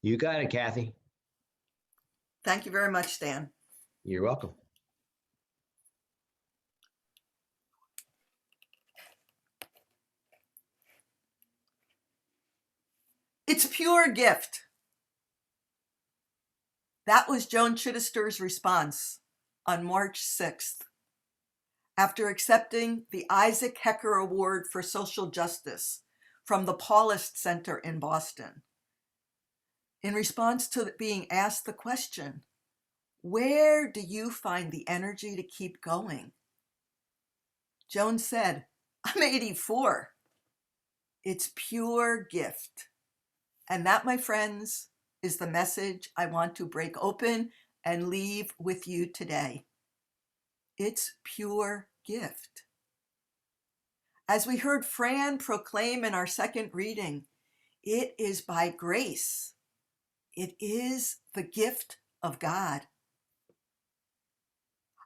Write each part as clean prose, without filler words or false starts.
You got it, Kathy. Thank you very much, Stan. You're welcome. It's pure gift. That was Joan Chittister's response on March 6th, after accepting the Isaac Hecker Award for Social Justice from the Paulist Center in Boston. In response to being asked the question, where do you find the energy to keep going? Joan said, I'm 84. It's pure gift. And that, my friends, is the message I want to break open and leave with you today. It's pure gift. As we heard Fran proclaim in our second reading, it is by grace. It is the gift of God.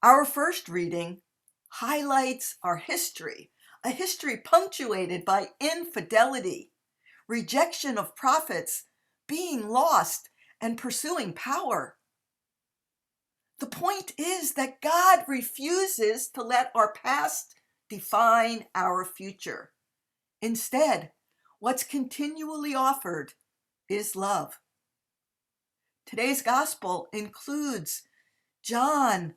Our first reading highlights our history, a history punctuated by infidelity, rejection of prophets, being lost, and pursuing power. The point is that God refuses to let our past define our future. Instead, what's continually offered is love. Today's gospel includes John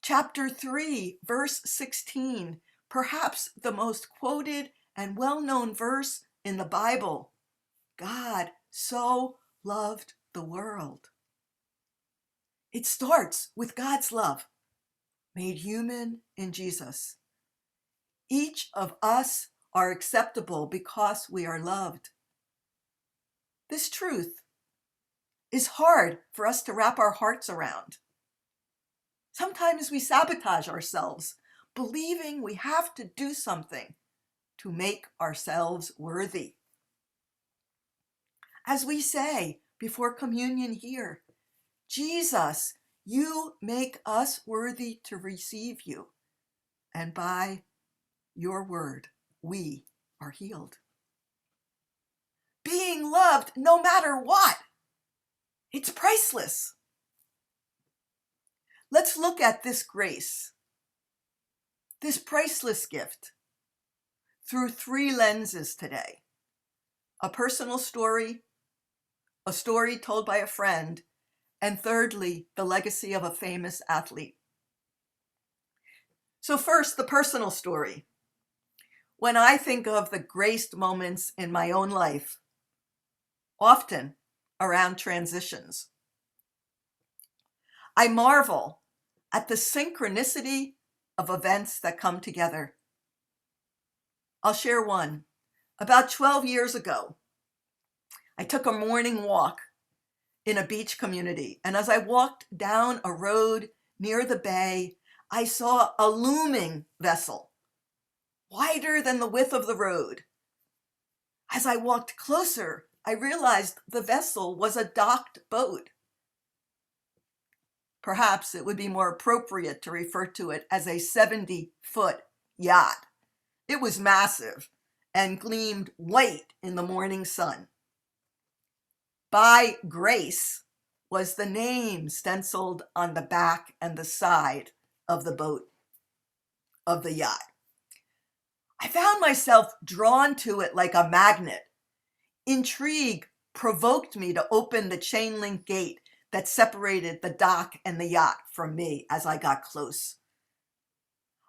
chapter 3, verse 16, perhaps the most quoted and well-known verse in the Bible. God so loved the world. It starts with God's love, made human in Jesus. Each of us are acceptable because we are loved. This truth is hard for us to wrap our hearts around. Sometimes we sabotage ourselves, believing we have to do something to make ourselves worthy. As we say before communion here, Jesus, you make us worthy to receive you, and by your word, we are healed. Being loved no matter what, it's priceless. Let's look at this grace, this priceless gift, through three lenses today: a personal story, a story told by a friend, and thirdly, the legacy of a famous athlete. So first, the personal story. When I think of the graced moments in my own life, often around transitions, I marvel at the synchronicity of events that come together. I'll share one. About 12 years ago, I took a morning walk in a beach community, and as I walked down a road near the bay, I saw a looming vessel, wider than the width of the road. As I walked closer, I realized the vessel was a docked boat. Perhaps it would be more appropriate to refer to it as a 70-foot yacht. It was massive and gleamed white in the morning sun. By Grace was the name stenciled on the back and the side of the boat, of the yacht. I found myself drawn to it like a magnet. Intrigue provoked me to open the chain link gate that separated the dock and the yacht from me as I got close.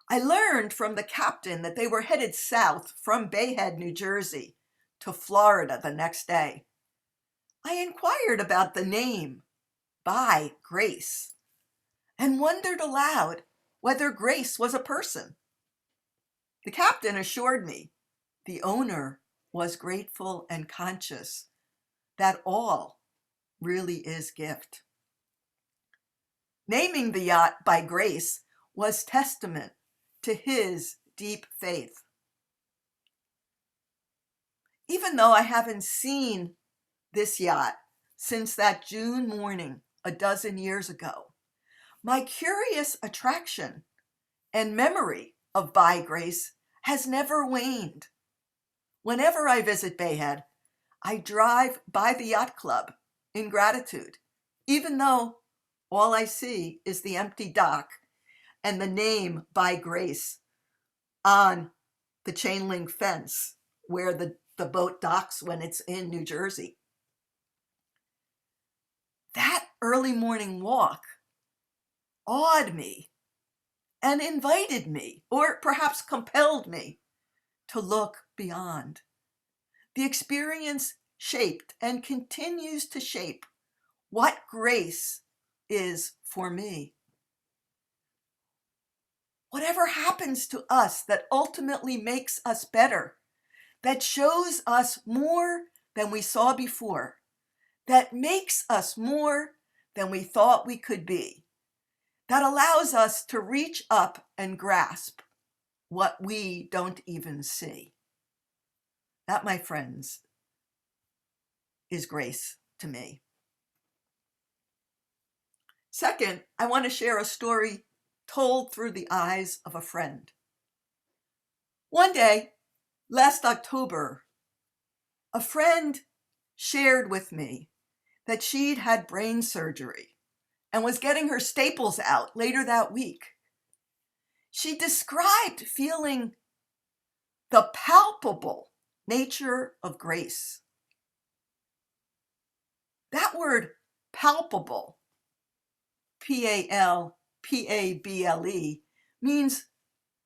I learned from the captain that they were headed south from Bay Head, New Jersey, to Florida the next day. I inquired about the name, By Grace, and wondered aloud whether Grace was a person. The captain assured me the owner was grateful and conscious that all really is gift. Naming the yacht By Grace was testament to his deep faith. Even though I haven't seen this yacht since that June morning a dozen years ago, my curious attraction and memory of By Grace has never waned. Whenever I visit Bay Head, I drive by the yacht club in gratitude, even though all I see is the empty dock and the name "by grace" on the chain link fence where the boat docks when it's in New Jersey. That early morning walk awed me and invited me, or perhaps compelled me, to look beyond. The experience shaped and continues to shape what grace is for me. Whatever happens to us that ultimately makes us better, that shows us more than we saw before, that makes us more than we thought we could be, that allows us to reach up and grasp what we don't even see. That, my friends, is grace to me. Second, I want to share a story told through the eyes of a friend. One day, last October, a friend shared with me that she'd had brain surgery and was getting her staples out later that week. She described feeling the palpable nature of grace. That word palpable, Palpable, means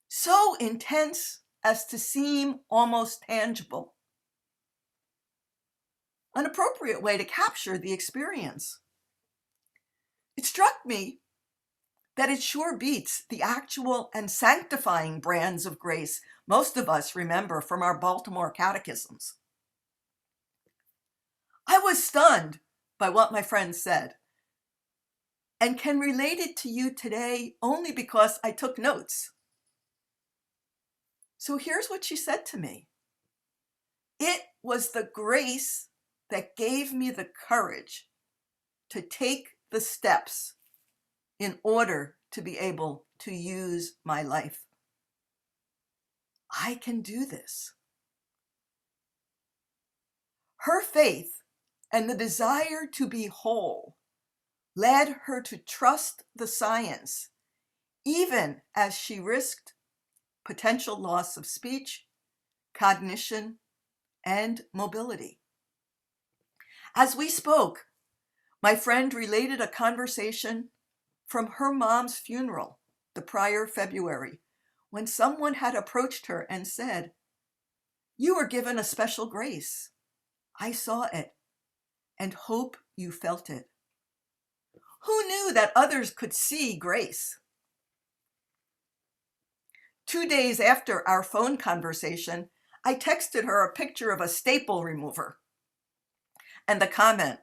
so intense as to seem almost tangible. An appropriate way to capture the experience. It struck me that it sure beats the actual and sanctifying brands of grace most of us remember from our Baltimore catechisms. I was stunned by what my friend said and can relate it to you today only because I took notes. So here's what she said to me. It was the grace that gave me the courage to take the steps in order to be able to use my life. I can do this. Her faith and the desire to be whole led her to trust the science, even as she risked potential loss of speech, cognition, and mobility. As we spoke, my friend related a conversation from her mom's funeral the prior February, when someone had approached her and said, "You were given a special grace. I saw it and hope you felt it." Who knew that others could see grace? 2 days after our phone conversation, I texted her a picture of a staple remover and the comment,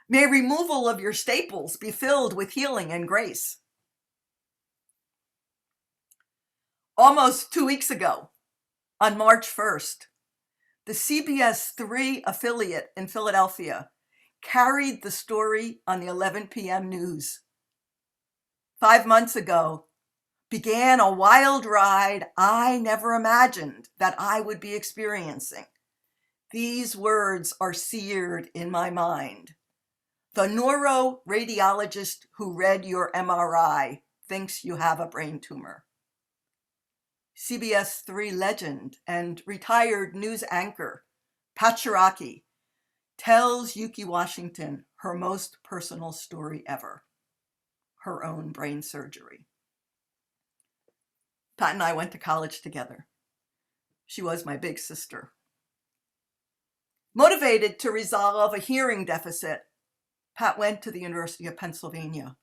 "May removal of your staples be filled with healing and grace." Almost 2 weeks ago, on March 1st, the CBS 3 affiliate in Philadelphia carried the story on the 11 p.m. news. 5 months ago, began a wild ride I never imagined that I would be experiencing. These words are seared in my mind. The neuroradiologist who read your MRI thinks you have a brain tumor. CBS 3 legend and retired news anchor Pat Shiraki tells Yuki Washington her most personal story ever, her own brain surgery. Pat and I went to college together. She was my big sister. Motivated to resolve a hearing deficit, Pat went to the University of Pennsylvania.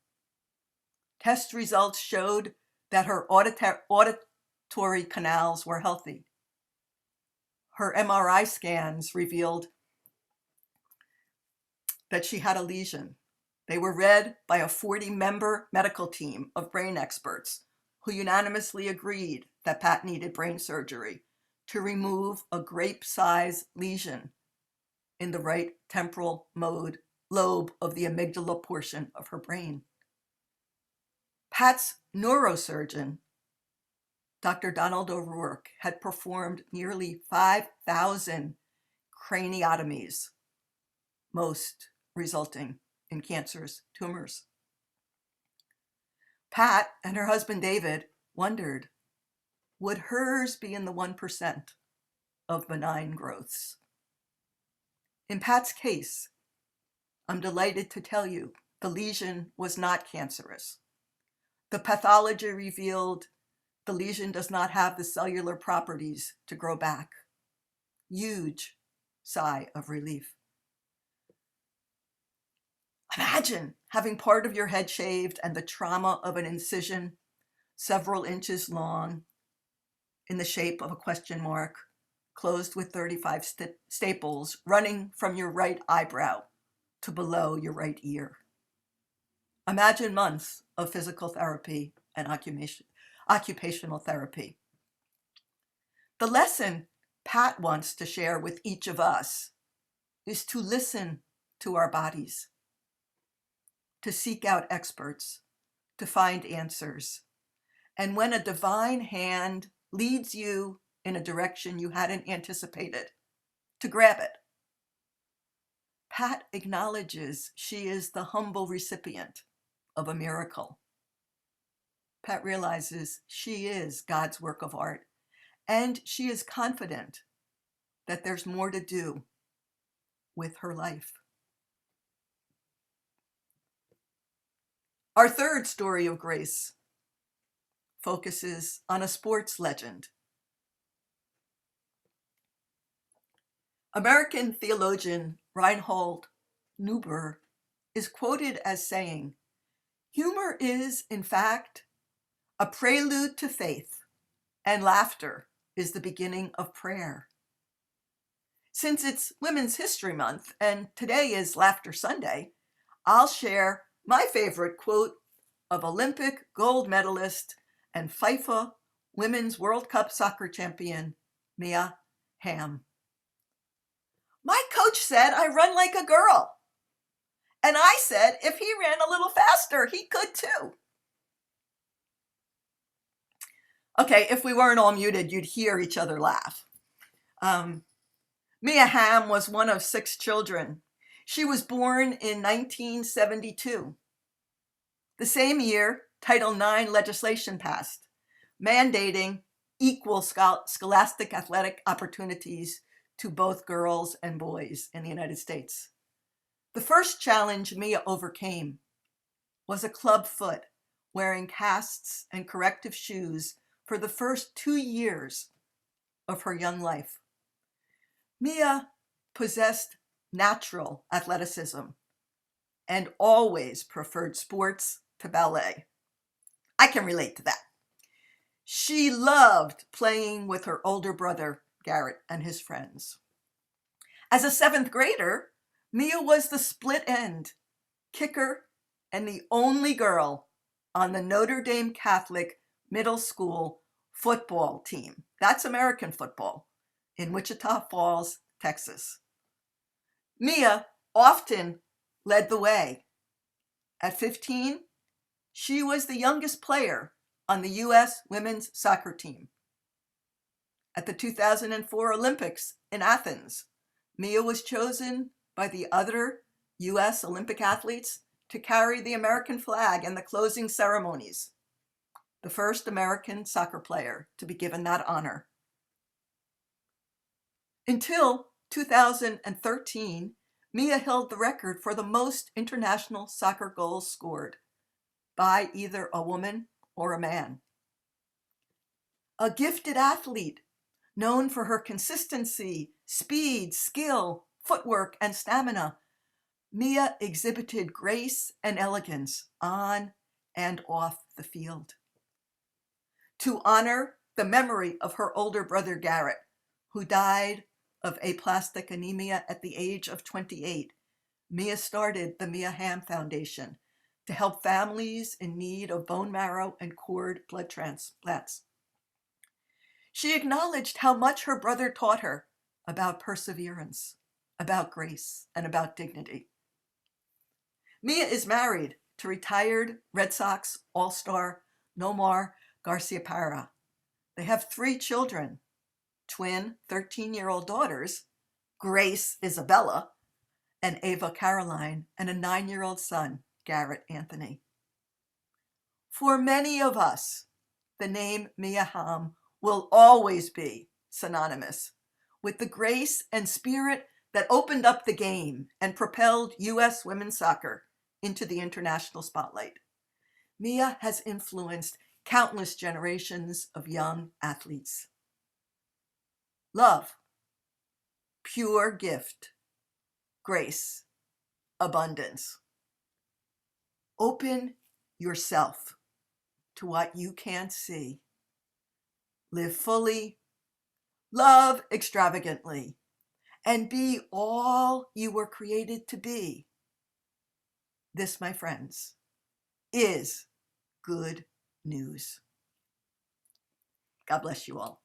Test results showed that her auditory canals were healthy. Her MRI scans revealed that she had a lesion. They were read by a 40-member medical team of brain experts who unanimously agreed that Pat needed brain surgery to remove a grape-sized lesion in the right temporal lobe of the amygdala portion of her brain. Pat's neurosurgeon, Dr. Donald O'Rourke, had performed nearly 5,000 craniotomies, most resulting in cancerous tumors. Pat and her husband David wondered, would hers be in the 1% of benign growths? In Pat's case, I'm delighted to tell you the lesion was not cancerous. The pathology revealed the lesion does not have the cellular properties to grow back. Huge sigh of relief. Imagine having part of your head shaved and the trauma of an incision several inches long in the shape of a question mark, closed with 35 staples running from your right eyebrow to below your right ear. Imagine months of physical therapy and occupational therapy. The lesson Pat wants to share with each of us is to listen to our bodies, to seek out experts, to find answers. And when a divine hand leads you in a direction you hadn't anticipated, to grab it. Pat acknowledges she is the humble recipient of a miracle. Pat realizes she is God's work of art, and she is confident that there's more to do with her life. Our third story of grace focuses on a sports legend. American theologian Reinhold Niebuhr is quoted as saying, "Humor is, in fact, a prelude to faith, and laughter is the beginning of prayer." Since it's Women's History Month and today is Laughter Sunday, I'll share my favorite quote of Olympic gold medalist and FIFA Women's World Cup soccer champion, Mia Hamm. "My coach said I run like a girl. And I said if he ran a little faster, he could too." Okay, if we weren't all muted, you'd hear each other laugh. Mia Hamm was one of 6 children. She was born in 1972. The same year, Title IX legislation passed, mandating equal scholastic athletic opportunities to both girls and boys in the United States. The first challenge Mia overcame was a club foot, wearing casts and corrective shoes for the first 2 years of her young life. Mia possessed natural athleticism and always preferred sports to ballet. I can relate to that. She loved playing with her older brother, Garrett, and his friends. As a 7th grader, Mia was the split end, kicker, and the only girl on the Notre Dame Catholic middle school football team. That's American football in Wichita Falls, Texas. Mia often led the way. At 15, she was the youngest player on the U.S. women's soccer team. At the 2004 Olympics in Athens, Mia was chosen by the other U.S. Olympic athletes to carry the American flag in the closing ceremonies, the first American soccer player to be given that honor. Until 2013, Mia held the record for the most international soccer goals scored by either a woman or a man. A gifted athlete, known for her consistency, speed, skill, footwork, and stamina, Mia exhibited grace and elegance on and off the field. To honor the memory of her older brother Garrett, who died of aplastic anemia at the age of 28, Mia started the Mia Hamm Foundation to help families in need of bone marrow and cord blood transplants. She acknowledged how much her brother taught her about perseverance, about grace, and about dignity. Mia is married to retired Red Sox All-Star Nomar Garciaparra. They have 3 children, twin 13-year-old daughters, Grace Isabella and Ava Caroline, and a 9-year-old son, Garrett Anthony. For many of us, the name Mia Hamm will always be synonymous with the grace and spirit that opened up the game and propelled U.S. women's soccer into the international spotlight. Mia has influenced countless generations of young athletes. Love, pure gift, grace, abundance. Open yourself to what you can't see. Live fully, love extravagantly, and be all you were created to be. This, my friends, is good news. God bless you all.